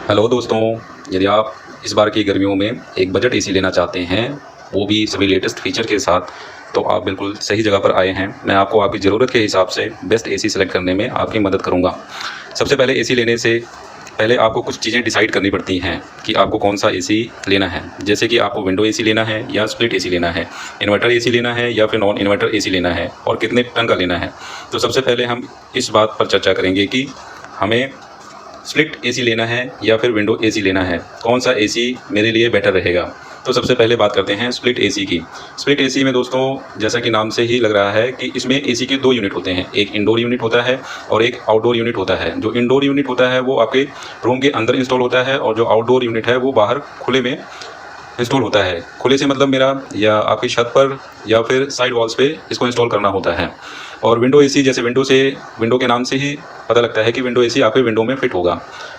Hello दोस्तों, यदि आप इस बार की गर्मियों में एक बजट एसी लेना चाहते हैं, वो भी सभी लेटेस्ट फीचर के साथ, तो आप बिल्कुल सही जगह पर आए हैं। मैं आपको आपकी ज़रूरत के हिसाब से बेस्ट एसी सेलेक्ट करने में आपकी मदद करूंगा। सबसे पहले एसी लेने से पहले आपको कुछ चीज़ें डिसाइड करनी पड़ती हैं कि आपको कौन सा एसी लेना है। जैसे कि आपको विंडो एसी लेना है या स्प्लिट एसी लेना है, इन्वर्टर एसी लेना है या फिर नॉन इन्वर्टर एसी लेना है, और कितने टन का लेना है। तो सबसे पहले हम इस बात पर चर्चा करेंगे कि हमें स्प्लिट एसी लेना है या फिर विंडो एसी लेना है, कौन सा एसी मेरे लिए बेटर रहेगा। तो सबसे पहले बात करते हैं स्प्लिट एसी की। स्प्लिट एसी में दोस्तों, जैसा कि नाम से ही लग रहा है कि इसमें एसी के दो यूनिट होते हैं, एक इंडोर यूनिट होता है और एक आउटडोर यूनिट होता है। जो इंडोर यूनिट होता है वो आपके रूम के अंदर इंस्टॉल होता है, और जो आउटडोर यूनिट है वो बाहर खुले में इंस्टॉल होता है। खुले से मतलब मेरा या आपकी छत पर या फिर साइड वॉल्स पे इसको इंस्टॉल करना होता है। और विंडो एसी, जैसे विंडो के नाम से ही पता लगता है कि विंडो एसी आपके विंडो में फिट होगा।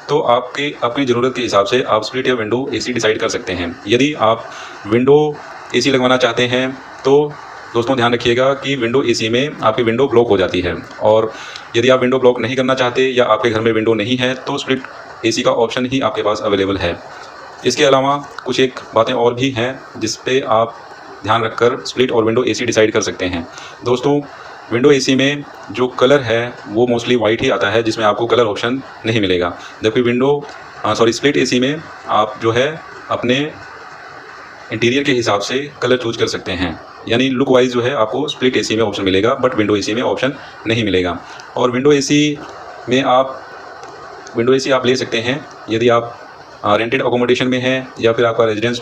तो आपकी अपनी ज़रूरत के हिसाब से आप स्प्लिट या विंडो एसी डिसाइड कर सकते हैं। यदि आप विंडो एसी लगवाना चाहते हैं तो दोस्तों ध्यान रखिएगा कि विंडो एसी में आपकी विंडो ब्लॉक हो जाती है, और यदि आप विंडो ब्लॉक नहीं करना चाहते या आपके घर में विंडो नहीं है तो स्प्लिट एसी का ऑप्शन ही आपके पास अवेलेबल है। इसके अलावा कुछ एक बातें और भी हैं जिस पे आप ध्यान रखकर स्प्लिट और विंडो एसी डिसाइड कर सकते हैं। दोस्तों, विंडो एसी में जो कलर है वो मोस्टली वाइट ही आता है, जिसमें आपको कलर ऑप्शन नहीं मिलेगा। जबकि स्प्लिट एसी में आप जो है अपने इंटीरियर के हिसाब से कलर चूज कर सकते हैं। यानी लुक वाइज जो है आपको स्प्लिट एसी में ऑप्शन मिलेगा, बट विंडो एसी में ऑप्शन नहीं मिलेगा। और में आप विंडो एसी आप ले सकते हैं यदि आप रेंटेड अकोमोडेशन में हैं या फिर आपका रेजिडेंस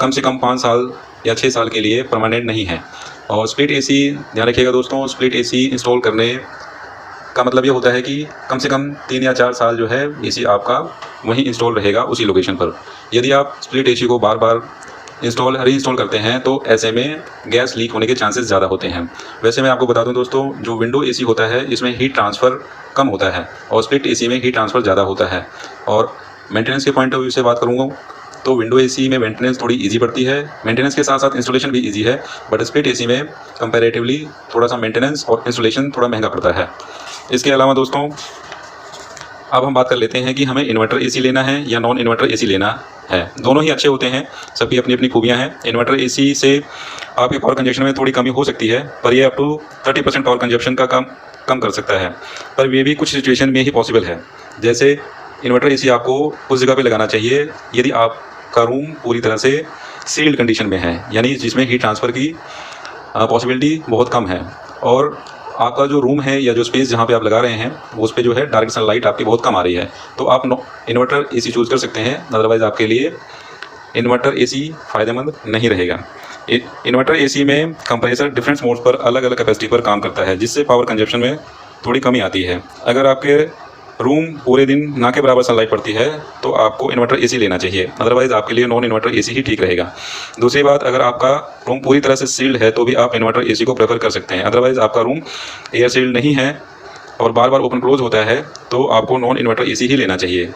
कम से कम 5 साल या 6 साल के लिए परमानेंट नहीं है। और स्प्लिट एसी, ध्यान रखिएगा दोस्तों, स्प्लिट एसी इंस्टॉल करने का मतलब ये होता है कि कम से कम 3 या 4 साल जो है एसी आपका वहीं इंस्टॉल रहेगा उसी लोकेशन पर। यदि आप स्प्लिट एसी को बार बार रीइंस्टॉल करते हैं तो ऐसे में गैस लीक होने के चांसेस ज़्यादा होते हैं। वैसे मैं आपको बता दूं दोस्तों, जो विंडो एसी होता है इसमें हीट ट्रांसफ़र कम होता है और स्प्लिट एसी में हीट ट्रांसफ़र ज़्यादा होता है। और मेंटेनेंस के पॉइंट ऑफ व्यू से बात करूँगा तो विंडो एसी में मेंटेनेंस थोड़ी ईजी पड़ती है, मेंटेनेंस के साथ साथ इंस्टॉलेशन भी ईजी है। बट स्प्लिट एसी में कंपैरेटिवली थोड़ा सा मेंटेनेंस और इंस्टॉलेशन थोड़ा महंगा पड़ता है। इसके अलावा दोस्तों, अब हम बात कर लेते हैं कि हमें इन्वर्टर एसी लेना है या नॉन इन्वर्टर एसी लेना है। दोनों ही अच्छे होते हैं, सबकी अपनी अपनी खूबियाँ हैं। इन्वर्टर एसी से आपके पावर कंजप्शन में थोड़ी कमी हो सकती है, पर ये अप टू 30% पावर कंजप्शन का कम कर सकता है। पर ये भी कुछ सिचुएशन में ही पॉसिबल है। जैसे इन्वर्टर एसी आपको उस जगह पे लगाना चाहिए यदि आपका रूम पूरी तरह से सील्ड कंडीशन में है, यानी जिसमें हीट ट्रांसफ़र की पॉसिबिलिटी बहुत कम है, और आपका जो रूम है या जो स्पेस जहाँ पे आप लगा रहे हैं उस पे जो है डायरेक्ट सनलाइट आपकी बहुत कम आ रही है, तो आप इन्वर्टर एसी चूज़ कर सकते हैं। अदरवाइज़ आपके लिए इन्वर्टर एसी फ़ायदेमंद नहीं रहेगा। इन्वर्टर एसी में कंप्रेसर डिफरेंट मोड्स पर अलग अलग कैपेसिटी पर काम करता है, जिससे पावर कंजप्शन में थोड़ी कमी आती है। अगर आपके रूम पूरे दिन ना के बराबर सनलाइट पड़ती है तो आपको इन्वर्टर एसी लेना चाहिए, अदरवाइज़ आपके लिए नॉन इन्वर्टर एसी ही ठीक रहेगा। दूसरी बात, अगर आपका रूम पूरी तरह से सील्ड है तो भी आप इन्वर्टर एसी को प्रेफर कर सकते हैं। अदरवाइज़ आपका रूम एयर सील्ड नहीं है और बार बार ओपन क्लोज होता है तो आपको नॉन इन्वर्टर एसी ही लेना चाहिए।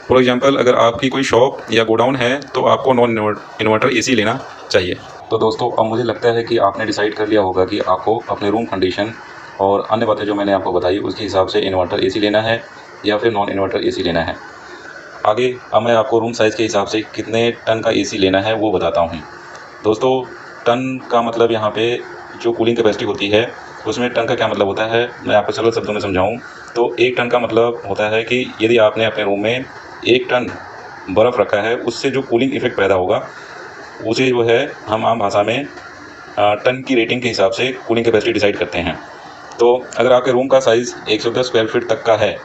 फॉर एग्जाम्पल, अगर आपकी कोई शॉप या गोडाउन है तो आपको नॉन इन्वर्टर एसी लेना चाहिए। तो दोस्तों, अब मुझे लगता है कि आपने डिसाइड कर लिया होगा कि आपको अपने रूम कंडीशन और अन्य बातें जो मैंने आपको बताई उसके हिसाब से इन्वर्टर एसी लेना है या फिर नॉन इन्वर्टर एसी लेना है। आगे अब मैं आपको रूम साइज़ के हिसाब से कितने टन का एसी लेना है वो बताता हूँ। दोस्तों, टन का मतलब यहाँ पे जो कूलिंग कैपेसिटी होती है उसमें टन का क्या मतलब होता है, मैं आपको सरल शब्दों में समझाऊँ तो 1 टन का मतलब होता है कि यदि आपने अपने रूम में 1 टन बर्फ़ रखा है, उससे जो कूलिंग इफ़ेक्ट पैदा होगा उसे जो है हम आम भाषा में टन की रेटिंग के हिसाब से कूलिंग कैपेसिटी डिसाइड करते हैं। तो अगर आपके रूम का साइज़ 110 स्क्वायर फीट तक का है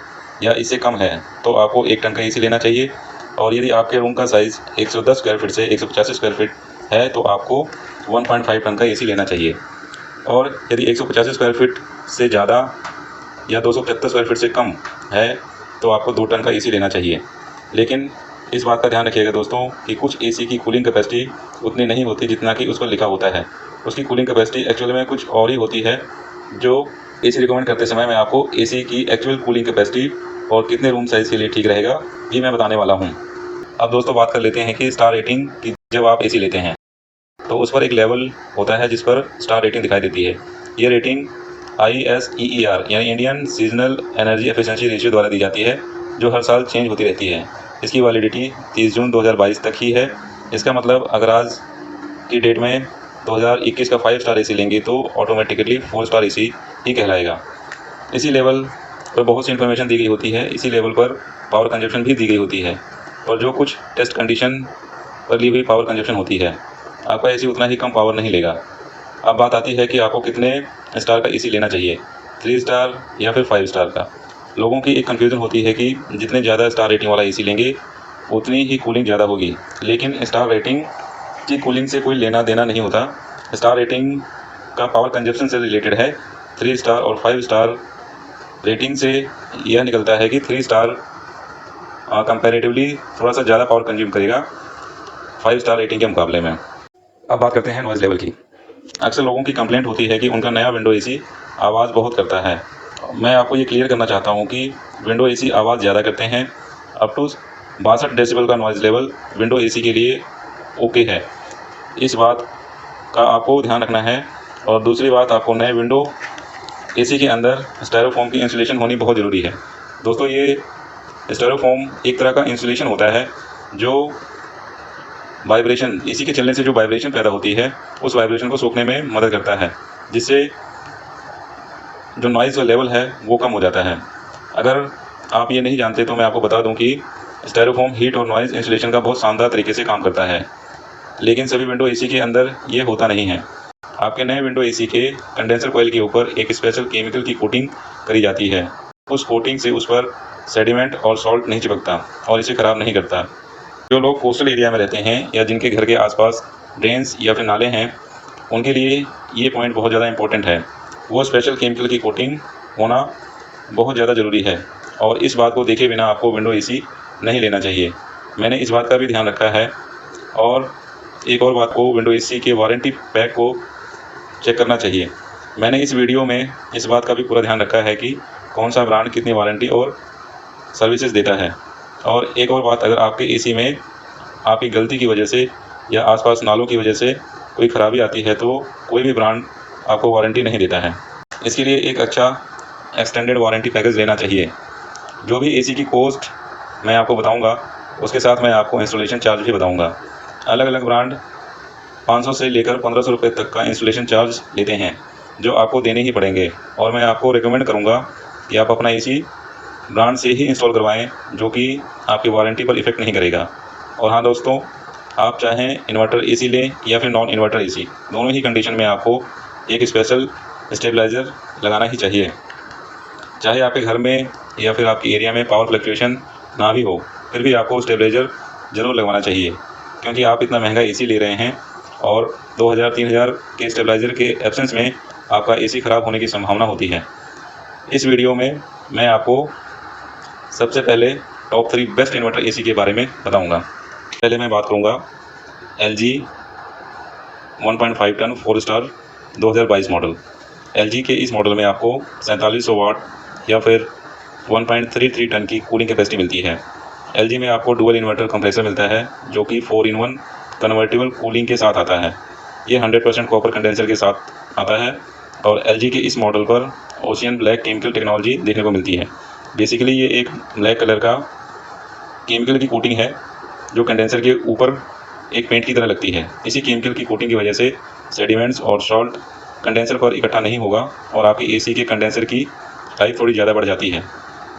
या इससे कम है तो आपको 1 टन का एसी लेना चाहिए। और यदि आपके रूम का साइज़ 110 स्क्वायर फीट से 185 स्क्वायर फीट है तो आपको 1.5 टन का एसी लेना चाहिए। और यदि 185 स्क्वायर फीट से ज़्यादा या 275 स्क्वायर फीट से कम है तो आपको 2 टन का एसी लेना चाहिए। लेकिन इस बात का ध्यान रखिएगा दोस्तों कि कुछ एसी की कूलिंग कैपेसिटी उतनी नहीं होती जितना कि उस पर लिखा होता है। उसकी कूलिंग कैपेसिटी एक्चुअल में कुछ और ही होती है। जो एसी रिकमेंड करते समय मैं आपको एसी की एक्चुअल कूलिंग कैपेसिटी और कितने रूम साइज़ के लिए ठीक रहेगा ये मैं बताने वाला हूँ। अब दोस्तों बात कर लेते हैं कि स्टार रेटिंग की। जब आप एसी लेते हैं तो उस पर एक लेवल होता है जिस पर स्टार रेटिंग दिखाई देती है। ये रेटिंग ISEER यानी Indian seasonal energy efficiency ratio द्वारा दी जाती है, जो हर साल चेंज होती रहती है। इसकी वैलिडिटी 30 जून 2022 तक ही है। इसका मतलब अगर आज की डेट में 2021 का 5 स्टार एसी लेंगे तो ऑटोमेटिकली 4 स्टार एसी ही कहलाएगा। इसी लेवल पर बहुत सी इन्फॉर्मेशन दी गई होती है, इसी लेवल पर पावर कंजप्शन भी दी गई होती है और जो कुछ टेस्ट कंडीशन पर ली हुई पावर कंजप्शन होती है। आपका एसी उतना ही कम पावर नहीं लेगा। अब बात आती है कि आपको कितने स्टार का एसी लेना चाहिए, 3 स्टार या फिर 5 स्टार का। लोगों की एक कन्फ्यूज़न होती है कि जितने ज़्यादा स्टार रेटिंग वाला एसी लेंगे उतनी ही कूलिंग ज़्यादा होगी, लेकिन स्टार रेटिंग की कूलिंग से कोई लेना देना नहीं होता। स्टार रेटिंग का पावर कंजप्शन से रिलेटेड है। 3 स्टार और 5 स्टार रेटिंग से यह निकलता है कि 3 स्टार कंपैरेटिवली थोड़ा सा ज़्यादा पावर कंज्यूम करेगा 5 स्टार रेटिंग के मुकाबले में। अब बात करते हैं नॉइज़ लेवल की। अक्सर लोगों की कंप्लेंट होती है कि उनका नया विंडो एसी आवाज़ बहुत करता है। मैं आपको ये क्लियर करना चाहता हूँ कि विंडो एसी आवाज़ ज़्यादा करते हैं। अप टू 62 डेसिबल का नॉइज़ लेवल विंडो एसी के लिए ओके है। इस बात का आपको ध्यान रखना है। और दूसरी बात, आपको नए विंडो एसी के अंदर स्टायरोफोम की इंसुलेशन होनी बहुत ज़रूरी है। दोस्तों, ये स्टायरोफोम एक तरह का इंसुलेशन होता है जो वाइब्रेशन, एसी के चलने से जो वाइब्रेशन पैदा होती है उस वाइब्रेशन को सोखने में मदद करता है, जिससे जो नॉइज़ का लेवल है वो कम हो जाता है। अगर आप ये नहीं जानते तो मैं आपको बता दूं कि स्टायरोफोम हीट और नॉइज़ इंसुलेशन का बहुत शानदार तरीके से काम करता है, लेकिन सभी विंडो एसी के अंदर ये होता नहीं है। आपके नए विंडो एसी के कंडेंसर कॉइल के ऊपर एक स्पेशल केमिकल की कोटिंग करी जाती है। उस कोटिंग से उस पर सेडिमेंट और सॉल्ट नहीं चिपकता और इसे ख़राब नहीं करता। जो लोग कोस्टल एरिया में रहते हैं या जिनके घर के आसपास ड्रेन्स या फिर नाले हैं, उनके लिए ये पॉइंट बहुत ज़्यादा इंपॉर्टेंट है। वो स्पेशल केमिकल की कोटिंग होना बहुत ज़्यादा ज़रूरी है और इस बात को देखे बिना आपको विंडो एसी नहीं लेना चाहिए। मैंने इस बात का भी ध्यान रखा है। और एक और बात को, विंडो एसी के वारंटी पैक को चेक करना चाहिए। मैंने इस वीडियो में इस बात का भी पूरा ध्यान रखा है कि कौन सा ब्रांड कितनी वारंटी और सर्विसेज देता है। और एक और बात, अगर आपके एसी में आपकी गलती की वजह से या आसपास नालों की वजह से कोई ख़राबी आती है तो कोई भी ब्रांड आपको वारंटी नहीं देता है। इसके लिए एक अच्छा एक्सटेंडेड वारंटी पैकेज लेना चाहिए। जो भी एसी की कॉस्ट मैं आपको बताऊंगा, उसके साथ मैं आपको इंस्टॉलेशन चार्ज भी बताऊंगा। अलग अलग ब्रांड 500 से लेकर 1500 रुपये तक का इंस्टॉलेशन चार्ज लेते हैं, जो आपको देने ही पड़ेंगे। और मैं आपको रिकमेंड करूंगा कि आप अपना एसी ब्रांड से ही इंस्टॉल करवाएं, जो कि आपकी वारंटी पर इफ़ेक्ट नहीं करेगा। और हाँ दोस्तों, आप चाहें इन्वर्टर एसी लें या फिर नॉन इन्वर्टर एसी, दोनों ही कंडीशन में आपको एक स्पेशल स्टेबलाइज़र लगाना ही चाहिए। चाहे आपके घर में या फिर आपके एरिया में पावर फ्लक्चुएशन ना भी हो, फिर भी आपको स्टेबलाइज़र ज़रूर लगवाना चाहिए, क्योंकि आप इतना महंगा एसी ले रहे हैं और 2000-3000 के स्टेबलाइज़र के एब्सेंस में आपका एसी ख़राब होने की संभावना होती है। इस वीडियो में मैं आपको सबसे पहले टॉप 3 बेस्ट इन्वर्टर एसी के बारे में बताऊंगा। पहले मैं बात करूंगा LG 1.5 ton 4 star 2022 model. LG के इस मॉडल में आपको 4700 वाट या फिर 1.33 टन की कूलिंग कैपेसिटी मिलती है। LG में आपको डुअल इन्वर्टर कंप्रेसर मिलता है, जो कि 4-in-1 कन्वर्टेबल कूलिंग के साथ आता है। ये 100% कॉपर कंडेंसर के साथ आता है और LG के इस मॉडल पर ओशियन ब्लैक केमिकल टेक्नोलॉजी देखने को मिलती है। बेसिकली ये एक ब्लैक कलर का केमिकल की कोटिंग है जो कंडेंसर के ऊपर एक पेंट की तरह लगती है। इसी केमिकल की कोटिंग की वजह से सेडिमेंट्स और सॉल्ट कंडेंसर पर इकट्ठा नहीं होगा और आपकी एसी के कंडेंसर की लाइफ थोड़ी ज़्यादा बढ़ जाती है।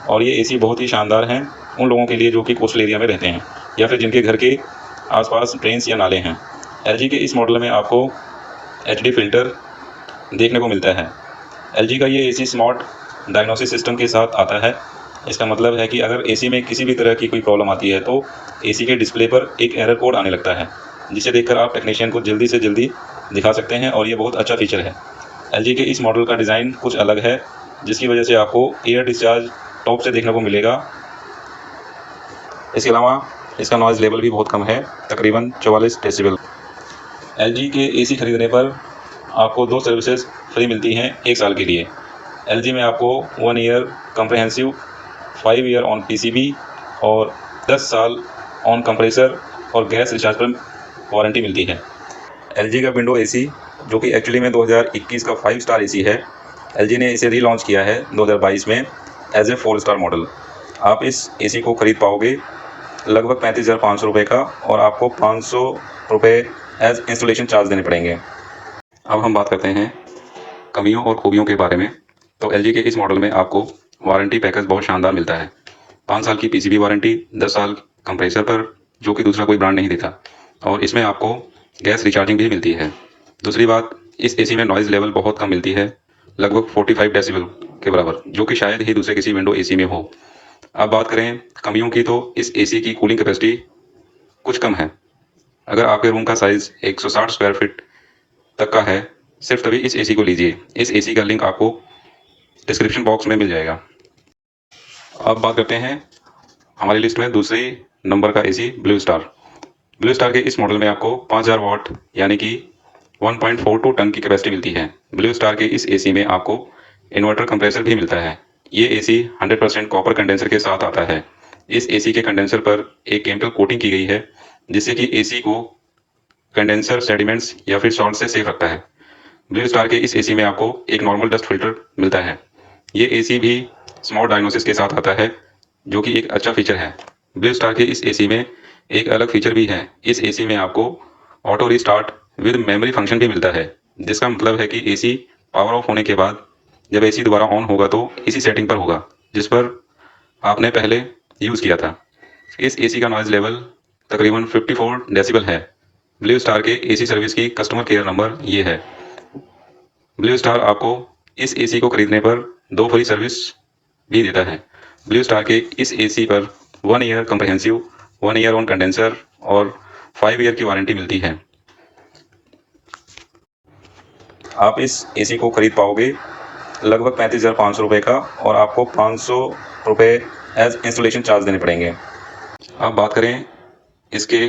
और ये एसी बहुत ही शानदार हैं उन लोगों के लिए जो कि कोस्टल एरिया में रहते हैं या फिर जिनके घर के आसपास ड्रेन्स या नाले हैं। LG के इस मॉडल में आपको HD फिल्टर देखने को मिलता है। LG का ये एसी स्मार्ट डायग्नोसिस सिस्टम के साथ आता है। इसका मतलब है कि अगर एसी में किसी भी तरह की कोई प्रॉब्लम आती है तो एसी के डिस्प्ले पर एक एरर कोड आने लगता है, जिसे देखकर आप टेक्नीशियन को जल्दी से जल्दी दिखा सकते हैं और ये बहुत अच्छा फीचर है। LG के इस मॉडल का डिज़ाइन कुछ अलग है, जिसकी वजह से आपको एयर डिस्चार्ज टॉप से देखने को मिलेगा। इसके अलावा इसका नॉइज़ लेवल भी बहुत कम है, तकरीबन 44 डेसिबल। LG के एसी खरीदने पर आपको 2 सर्विसेज फ्री मिलती हैं 1 साल के लिए। LG में आपको 1 year comprehensive, 5 year on PCB और 10 साल ऑन कंप्रेसर और गैस रिचार्ज पर वारंटी मिलती है। LG का विंडो एसी, जो कि एक्चुअली में 2021 का 5 स्टार एसी है, LG ने इसे रीलॉन्च किया है 2022 में एज ए 4 स्टार मॉडल। आप इस एसी को खरीद पाओगे लगभग 35,500 रुपये का, और आपको 500 रुपये एज इंस्टॉलेशन चार्ज देने पड़ेंगे। अब हम बात करते हैं कमियों और खूबियों के बारे में। तो एलजी के इस मॉडल में आपको वारंटी पैकेज बहुत शानदार मिलता है। 5 साल की पीसीबी वारंटी, 10 साल कंप्रेसर पर, जो कि दूसरा कोई ब्रांड नहीं देता, और इसमें आपको गैस रिचार्जिंग भी मिलती है। दूसरी बात, इस एसी में नॉइज़ लेवल बहुत कम मिलती है, लगभग 45 डेसिबल के बराबर, जो कि शायद ही दूसरे किसी विंडो एसी में हो। अब बात करें कमियों की, तो इस एसी की कूलिंग कैपेसिटी कुछ कम है। अगर आपके रूम का साइज़ 160 स्क्वायर फीट तक का है, सिर्फ तभी इस एसी को लीजिए। इस एसी का लिंक आपको डिस्क्रिप्शन बॉक्स में मिल जाएगा। अब बात करते हैं हमारी लिस्ट में दूसरे नंबर का AC, blue star. Blue star के इस मॉडल में आपको 5000 वाट यानी कि 1.42 टन की कैपेसिटी मिलती है। ब्लू स्टार के इस एसी में आपको इन्वर्टर कंप्रेसर भी मिलता है। ये एसी 100% कॉपर कंडेंसर के साथ आता है। इस एसी के कंडेंसर पर एक केमिकल कोटिंग की गई है, जिससे कि एसी को कंडेंसर सेडिमेंट्स या फिर सॉल्ट से सेफ रखता है। ब्लू स्टार के इस एसी में आपको एक नॉर्मल डस्ट फिल्टर मिलता है। ये एसी भी स्मार्ट डायग्नोसिस के साथ आता है, जो कि एक अच्छा फीचर है। ब्लू स्टार के इस एसी में एक अलग फीचर भी है। इस एसी में आपको auto restart with memory function भी मिलता है, जिसका मतलब है कि एसी पावर ऑफ होने के बाद जब एसी दोबारा ऑन होगा तो इसी सेटिंग पर होगा जिस पर आपने पहले यूज़ किया था। इस एसी का नॉइज़ लेवल तकरीबन 54 डेसिबल है। ब्लू स्टार के एसी सर्विस की कस्टमर केयर नंबर ये है। ब्लू स्टार आपको इस एसी को खरीदने पर 2 फ्री सर्विस भी देता है। ब्लू स्टार के इस एसी पर 1 year comprehensive, 1 year on condenser और 5 ईयर की वारंटी मिलती है। आप इस एसी को खरीद पाओगे लगभग 35,500 रुपये का, और आपको 500 रुपये एज इंस्टॉलेशन चार्ज देने पड़ेंगे। अब बात करें इसके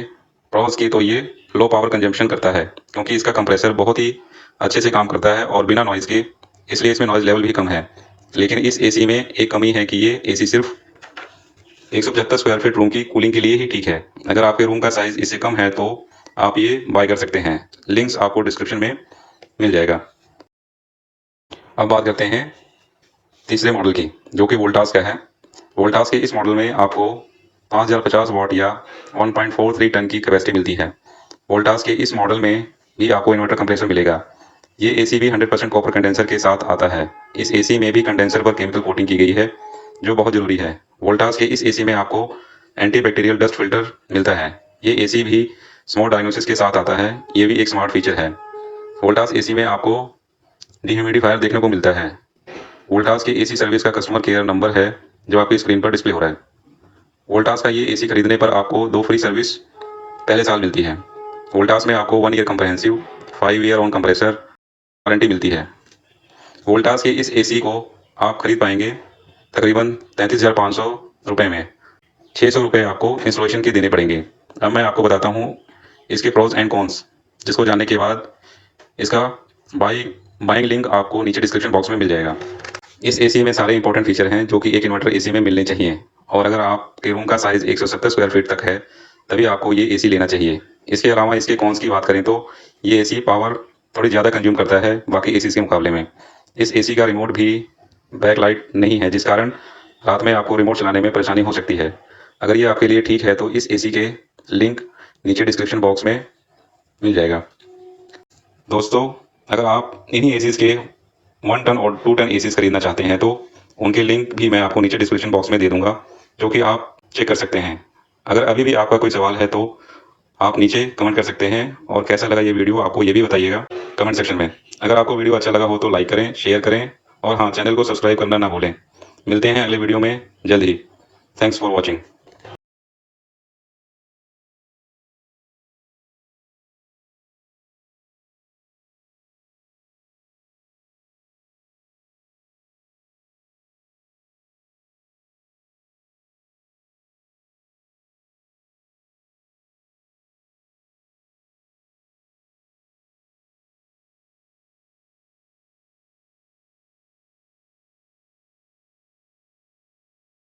प्रॉस की, तो ये लो पावर कंजम्पशन करता है, क्योंकि इसका कंप्रेसर बहुत ही अच्छे से काम करता है और बिना नॉइज़ के, इसलिए इसमें नॉइज़ लेवल भी कम है। लेकिन इस एसी में एक कमी है कि ये एसी सिर्फ 175 स्क्वायर फीट रूम की कूलिंग के लिए ही ठीक है। अगर आपके रूम का साइज़ इससे कम है तो आप ये बाय कर सकते हैं। लिंक्स आपको डिस्क्रिप्शन में मिल जाएगा। अब बात करते हैं तीसरे मॉडल की, जो कि वोल्टास का है। वोल्टास के इस मॉडल में आपको 5050 वाट या 1.43 टन की कैपेसिटी मिलती है। वोल्टास के इस मॉडल में भी आपको इन्वर्टर कंप्रेसर मिलेगा। ये एसी भी 100% कॉपर कंडेंसर के साथ आता है। इस एसी में भी कंडेंसर पर केमिकल कोटिंग की गई है, जो बहुत ज़रूरी है। वोल्टास के इस एसी में आपको एंटी बैक्टीरियल डस्ट फिल्टर मिलता है। ये एसी भी स्मार्ट डायग्नोसिस के साथ आता है। ये भी एक स्मार्ट फीचर है। वोल्टास एसी में आपको डिह्यूमिडिफायर देखने को मिलता है। वोल्टास के एसी सर्विस का कस्टमर केयर नंबर है, जो आपकी स्क्रीन पर डिस्प्ले हो रहा है। वोल्टास का ये एसी खरीदने पर आपको 2 फ्री सर्विस पहले साल मिलती है। वोल्टास में आपको 1 year comprehensive, 5 year on compressor warranty मिलती है। वोल्टास के इस एसी को आप खरीद पाएंगे तकरीबन 33,500 रुपये में। 600 रुपये आपको इंस्टॉलेशन के देने पड़ेंगे। अब मैं आपको बताता हूँ इसके प्रोज एंड कॉन्स, जिसको जानने के बाद इसका बाइंग लिंक आपको नीचे डिस्क्रिप्शन बॉक्स में मिल जाएगा। इस एसी में सारे इंपॉर्टेंट फीचर हैं जो कि एक इन्वर्टर एसी में मिलने चाहिए, और अगर आपके रूम का साइज़ 170 स्क्वायर फीट तक है तभी आपको ये एसी लेना चाहिए। इसके अलावा इसके कॉन्स की बात करें तो ये एसी पावर थोड़ी ज़्यादा कंज्यूम करता है बाकी एसी के मुकाबले में। इस एसी का रिमोट भी बैक लाइट नहीं है, जिस कारण रात में आपको रिमोट चलाने में परेशानी हो सकती है। अगर ये आपके लिए ठीक है तो इस एसी के लिंक नीचे डिस्क्रिप्शन बॉक्स में मिल जाएगा। दोस्तों, अगर आप इन्हीं एसीज़ के 1 टन और 2 टन एसीज़ खरीदना चाहते हैं तो उनके लिंक भी मैं आपको नीचे डिस्क्रिप्शन बॉक्स में दे दूंगा, जो कि आप चेक कर सकते हैं। अगर अभी भी आपका कोई सवाल है तो आप नीचे कमेंट कर सकते हैं, और कैसा लगा ये वीडियो आपको ये भी बताइएगा कमेंट सेक्शन में। अगर आपको वीडियो अच्छा लगा हो तो लाइक करें, शेयर करें, और हाँ, चैनल को सब्सक्राइब करना ना भूलें। मिलते हैं अगले वीडियो में जल्द ही। Thanks for watching.